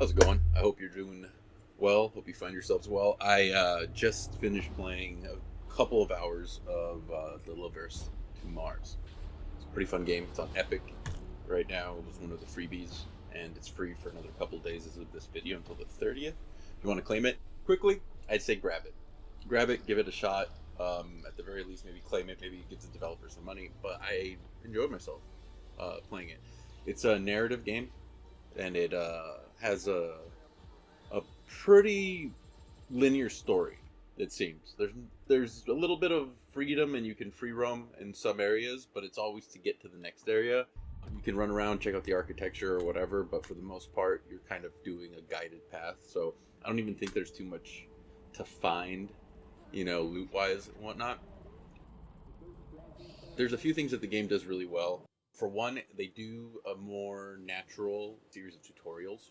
How's it going? I hope you're doing well. Hope you find yourselves well. I just finished playing a couple of hours of Deliverance to Mars. It's a pretty fun game. It's on Epic right now. It was one of the freebies, and it's free for another couple of days as of this video until the 30th. If you want to claim it quickly, I'd say grab it. Grab it, give it a shot. At the very least, maybe claim it. Maybe give the developers some money. But I enjoyed myself playing it. It's a narrative game, and it has a pretty linear story. It seems there's a little bit of freedom, and you can free roam in some areas, but it's always to get to the next area. You can run around, check out the architecture or whatever, but for the most part, you're kind of doing a guided path. So I don't even think there's too much to find, loot wise and whatnot. There's a few things that the game does really well. For one, they do a more natural series of tutorials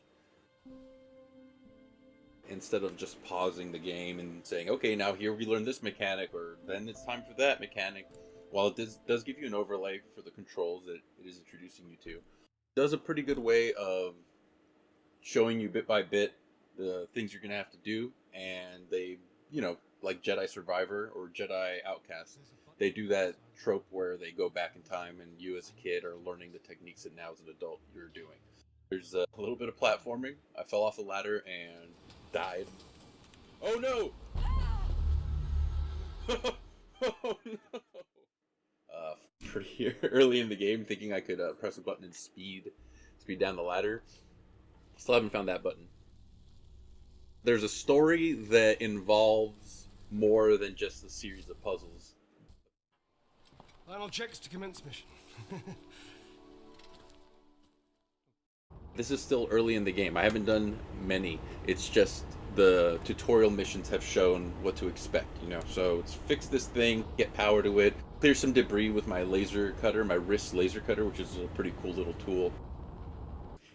instead of just pausing the game and saying, okay, now here we learn this mechanic, or then it's time for that mechanic. While it does give you an overlay for the controls that it is introducing you to, it does a pretty good way of showing you bit by bit the things you're going to have to do. And they, like Jedi Survivor or Jedi Outcast, they do that trope where they go back in time and you as a kid are learning the techniques that now as an adult you're doing. There's a little bit of platforming. I fell off a ladder and died. Oh no! Oh no! Pretty early in the game, thinking I could press a button and speed down the ladder. Still haven't found that button. There's a story that involves more than just a series of puzzles. Final checks to commence mission. This is still early in the game. I haven't done many. It's just the tutorial missions have shown what to expect, So it's fix this thing, get power to it, clear some debris with my laser cutter, my wrist laser cutter, which is a pretty cool little tool.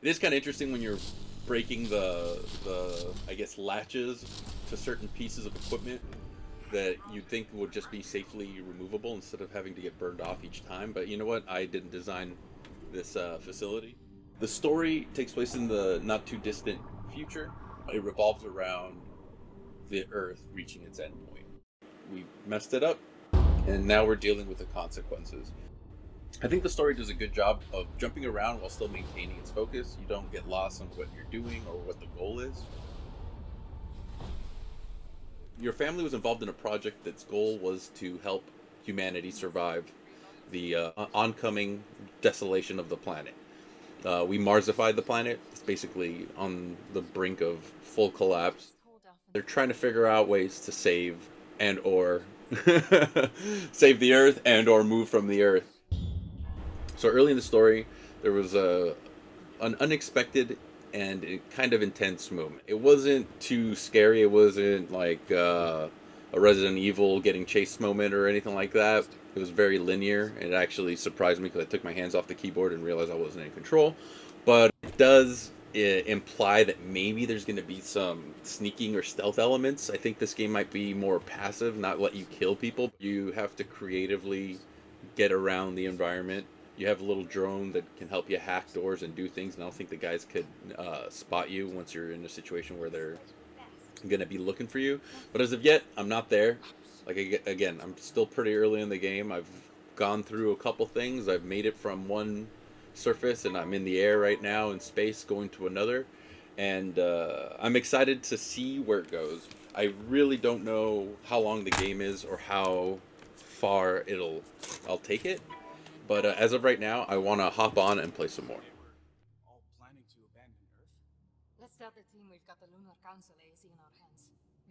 It is kind of interesting when you're breaking the I guess latches to certain pieces of equipment that you'd think would just be safely removable instead of having to get burned off each time. But you know what? I didn't design this facility. The story takes place in the not too distant future. It revolves around the Earth reaching its endpoint. We messed it up, and now we're dealing with the consequences. I think the story does a good job of jumping around while still maintaining its focus. You don't get lost on what you're doing or what the goal is. Your family was involved in a project that's goal was to help humanity survive the oncoming desolation of the planet. We Marsified the planet. It's basically on the brink of full collapse. They're trying to figure out ways to save and or save the Earth and or move from the Earth. So early in the story, there was an unexpected and kind of intense moment. It wasn't too scary. It wasn't like a Resident Evil getting chased moment or anything like that. It was very linear. It actually surprised me because I took my hands off the keyboard and realized I wasn't in control. But it does imply that maybe there's going to be some sneaking or stealth elements. I think this game might be more passive, not let you kill people. You have to creatively get around the environment. You have a little drone that can help you hack doors and do things, and I don't think the guys could spot you once you're in a situation where they're going to be looking for you. But as of yet, I'm not there. Like, again, I'm still pretty early in the game. I've gone through a couple things. I've made it from one surface, and I'm in the air right now in space going to another. And I'm excited to see where it goes. I really don't know how long the game is or how far I'll take it. But as of right now, I want to hop on and play some more. All planning to abandon Earth? Let's tell the team we've got the Lunar Council AAC in our hands.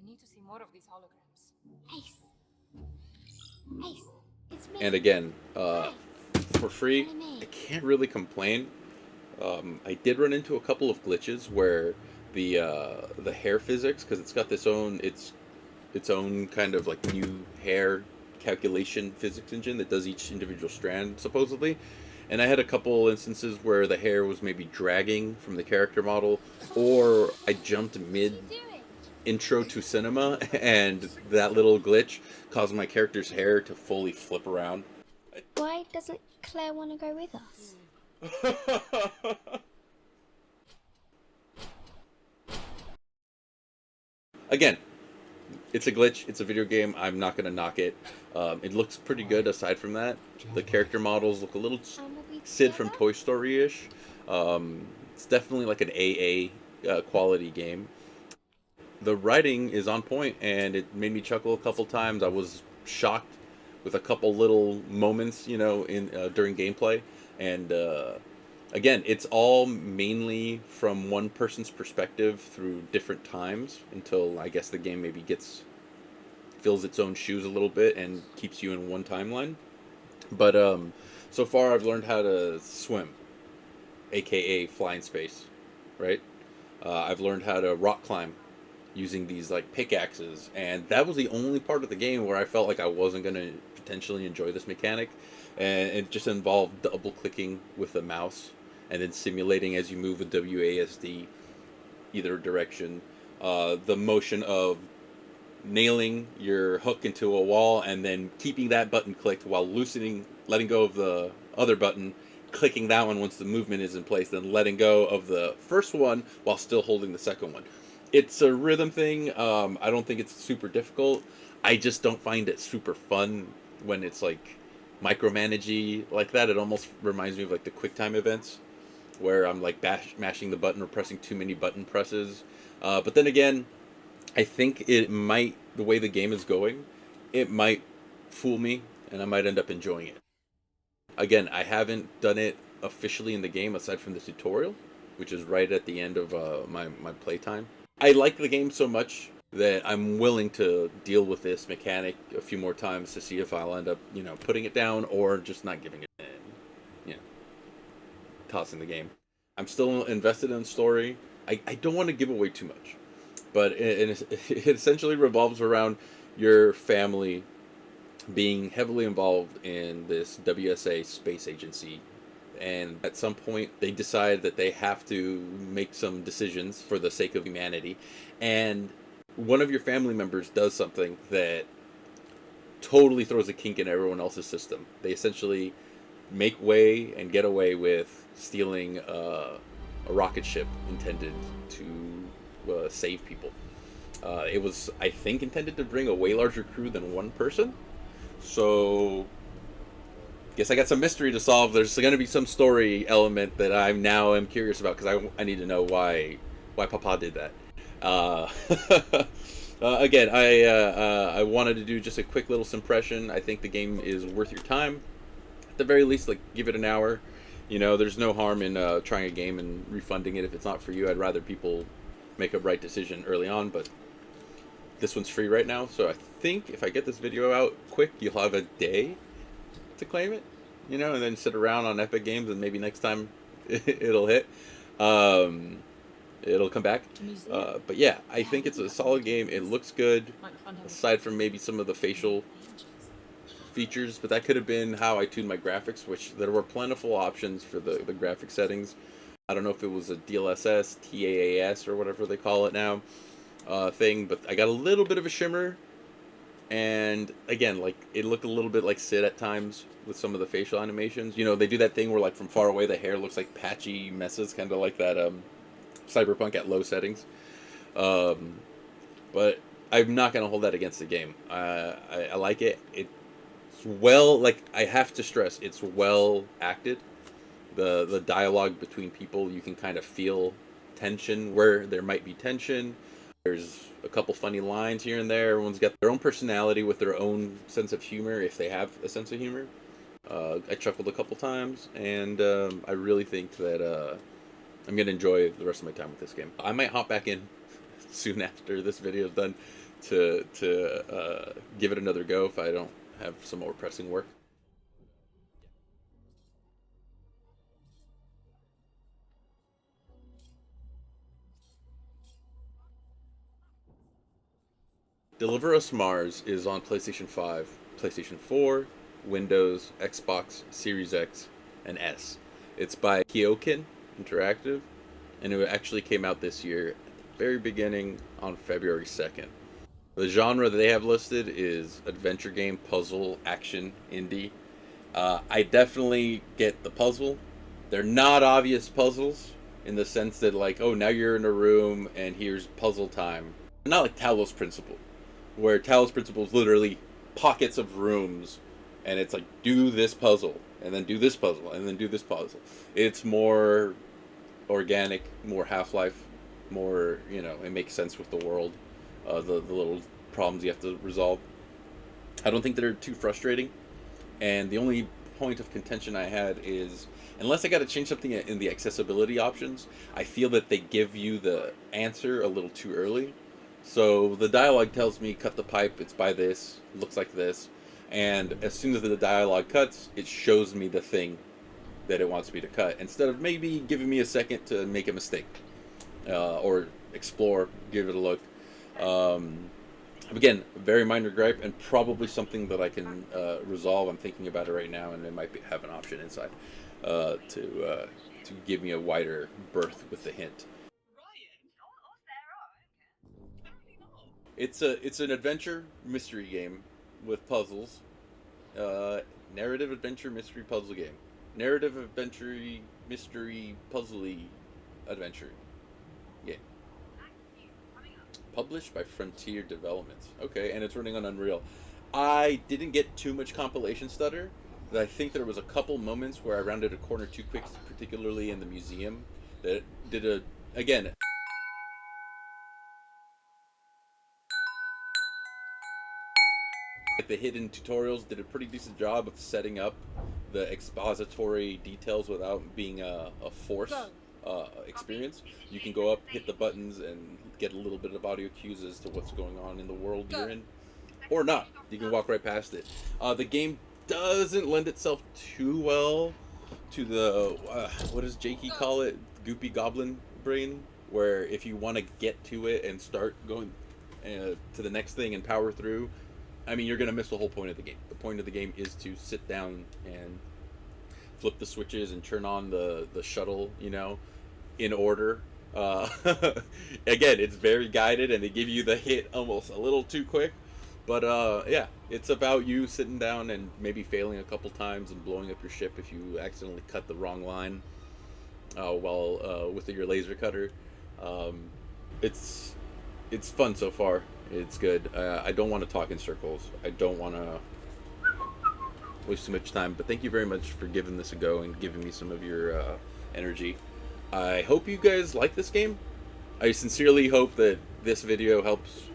We need to see more of these holograms. Ace. Ace, it's me. And again, for free, It's me. I can't really complain. I did run into a couple of glitches where the hair physics, because it's got its own kind of like new hair calculation physics engine that does each individual strand supposedly, and I had a couple instances where the hair was maybe dragging from the character model, or I jumped mid intro to cinema and that little glitch caused my character's hair to fully flip around. Why doesn't Claire want to go with us? Again, it's a glitch. It's a video game. I'm not gonna knock it. It looks pretty good. Aside from that, the character models look a little Sid from Toy Story-ish. It's definitely like an AA quality game. The writing is on point, and it made me chuckle a couple times. I was shocked with a couple little moments, you know, in during gameplay, and again, it's all mainly from one person's perspective through different times until I guess the game maybe fills its own shoes a little bit and keeps you in one timeline. But so far I've learned how to swim, aka fly in space, right? I've learned how to rock climb using these like pickaxes, and that was the only part of the game where I felt like I wasn't going to potentially enjoy this mechanic, and it just involved double clicking with the mouse and then simulating as you move with WASD either direction, the motion of nailing your hook into a wall and then keeping that button clicked while letting go of the other button, clicking that one once the movement is in place, then letting go of the first one while still holding the second one. It's a rhythm thing. I don't think it's super difficult. I just don't find it super fun when it's like micromanagey like that. It almost reminds me of like the QuickTime events where I'm like mashing the button or pressing too many button presses. But then again, I think the way the game is going, it might fool me and I might end up enjoying it. Again, I haven't done it officially in the game aside from the tutorial, which is right at the end of my playtime. I like the game so much that I'm willing to deal with this mechanic a few more times to see if I'll end up, you know, putting it down or just not giving it in, you know, tossing the game. I'm still invested in the story. I don't want to give away too much, but it essentially revolves around your family being heavily involved in this WSA space agency, and at some point they decide that they have to make some decisions for the sake of humanity, and one of your family members does something that totally throws a kink in everyone else's system. They essentially make way and get away with stealing a rocket ship intended to save people. It was, I think, intended to bring a way larger crew than one person. So, guess I got some mystery to solve. There's going to be some story element that I now am curious about because I need to know why Papa did that. Again, I wanted to do just a quick little impression. I think the game is worth your time. At the very least, like, give it an hour. You know, there's no harm in trying a game and refunding it if it's not for you. I'd rather people make a right decision early on, but this one's free right now, so I think if I get this video out quick, you'll have a day to claim it, you know, and then sit around on Epic Games, and maybe next time it'll hit. It'll come back. But yeah, I think it's a solid game. It looks good, aside from maybe some of the facial features, but that could have been how I tuned my graphics, which there were plentiful options for the graphic settings. I don't know if it was a DLSS, TAAS, or whatever they call it now, thing, but I got a little bit of a shimmer, and again, like, it looked a little bit like Sid at times with some of the facial animations. You know, they do that thing where, like, from far away the hair looks like patchy messes, kind of like that Cyberpunk at low settings. But I'm not going to hold that against the game. I like it. It's well, like, I have to stress, it's well acted. The dialogue between people, you can kind of feel tension where there might be tension. There's a couple funny lines here and there. Everyone's got their own personality with their own sense of humor, if they have a sense of humor. I chuckled a couple times, and I really think that I'm going to enjoy the rest of my time with this game. I might hop back in soon after this video is done to give it another go if I don't have some more pressing work. Deliver Us Mars is on PlayStation 5, PlayStation 4, Windows, Xbox, Series X, and S. It's by Kyokin Interactive, and it actually came out this year at the very beginning on February 2nd. The genre that they have listed is adventure game, puzzle, action, indie. I definitely get the puzzle. They're not obvious puzzles in the sense that, like, oh, now you're in a room and here's puzzle time. Not like Talos Principle, where Talos Principle is literally pockets of rooms, and it's like, do this puzzle, and then do this puzzle, and then do this puzzle. It's more organic, more Half-Life, more, you know, it makes sense with the world, the little problems you have to resolve. I don't think they're too frustrating, and the only point of contention I had is, unless I got to change something in the accessibility options, I feel that they give you the answer a little too early. So the dialogue tells me, cut the pipe, it's by this, looks like this, and as soon as the dialogue cuts, it shows me the thing that it wants me to cut, instead of maybe giving me a second to make a mistake, or explore, give it a look. Again, very minor gripe, and probably something that I can resolve. I'm thinking about it right now, and it might have an option inside to give me a wider berth with the hint. It's an adventure mystery game with puzzles. Narrative adventure mystery puzzle game. Narrative adventure mystery puzzly adventure game. Published by Frontier Developments. Okay, and it's running on Unreal. I didn't get too much compilation stutter. But I think there was a couple moments where I rounded a corner too quick, particularly in the museum. That did again. Like the hidden tutorials did a pretty decent job of setting up the expository details without being a force experience. You can go up, hit the buttons, and get a little bit of audio cues as to what's going on in the world you're in. Or not. You can walk right past it. The game doesn't lend itself too well to the, what does Jakey call it? Goopy Goblin Brain? Where if you want to get to it and start going to the next thing and power through, I mean, you're going to miss the whole point of the game. The point of the game is to sit down and flip the switches and turn on the shuttle, you know, in order. Again, it's very guided, and they give you the hit almost a little too quick. But yeah, it's about you sitting down and maybe failing a couple times and blowing up your ship if you accidentally cut the wrong line while with your laser cutter. It's fun so far. It's good. I don't want to talk in circles. I don't want to waste too much time. But thank you very much for giving this a go and giving me some of your energy. I hope you guys like this game. I sincerely hope that this video helps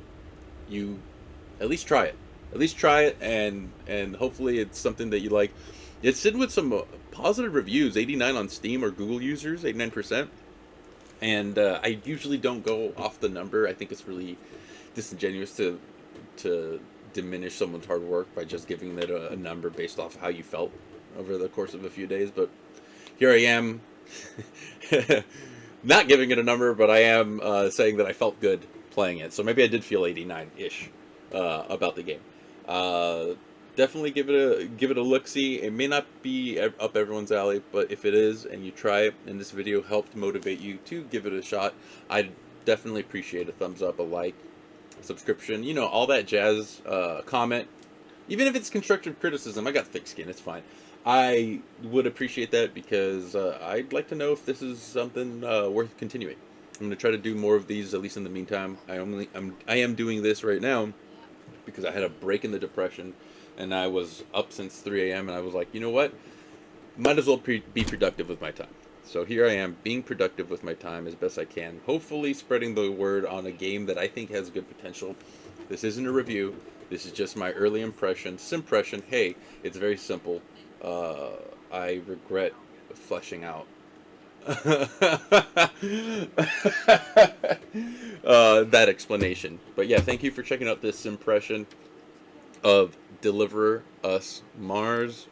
you at least try it. At least try it, and hopefully it's something that you like. It's sitting with some positive reviews, 89 on Steam or Google users, 89%. And I usually don't go off the number. I think it's really disingenuous to diminish someone's hard work by just giving it a number based off how you felt over the course of a few days. But here I am, not giving it a number, but I am saying that I felt good playing it. So maybe I did feel 89-ish about the game. Definitely give it a look-see. It may not be up everyone's alley, but if it is and you try it and this video helped motivate you to give it a shot, I'd definitely appreciate a thumbs up, a like, a subscription, you know, all that jazz. Comment, even if it's constructive criticism. I got thick skin, it's fine. I would appreciate that because I'd like to know if this is something worth continuing. I'm going to try to do more of these, at least in the meantime. I am doing this right now because I had a break in the depression, and I was up since 3 a.m. and I was like, you know what? Might as well be productive with my time. So here I am, being productive with my time as best I can. Hopefully spreading the word on a game that I think has good potential. This isn't a review. This is just my early impression. Simpression. Hey, it's very simple. I regret fleshing out that explanation. But yeah, thank you for checking out this impression of Deliver Us Mars.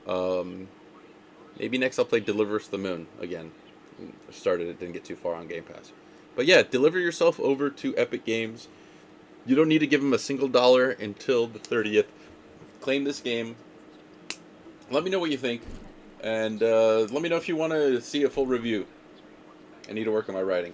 Maybe next I'll play Deliver Us the Moon again. I started it, didn't get too far on Game Pass. But yeah, deliver yourself over to Epic Games. You don't need to give them a single dollar until the 30th. Claim this game. Let me know what you think. And let me know if you want to see a full review. I need to work on my writing.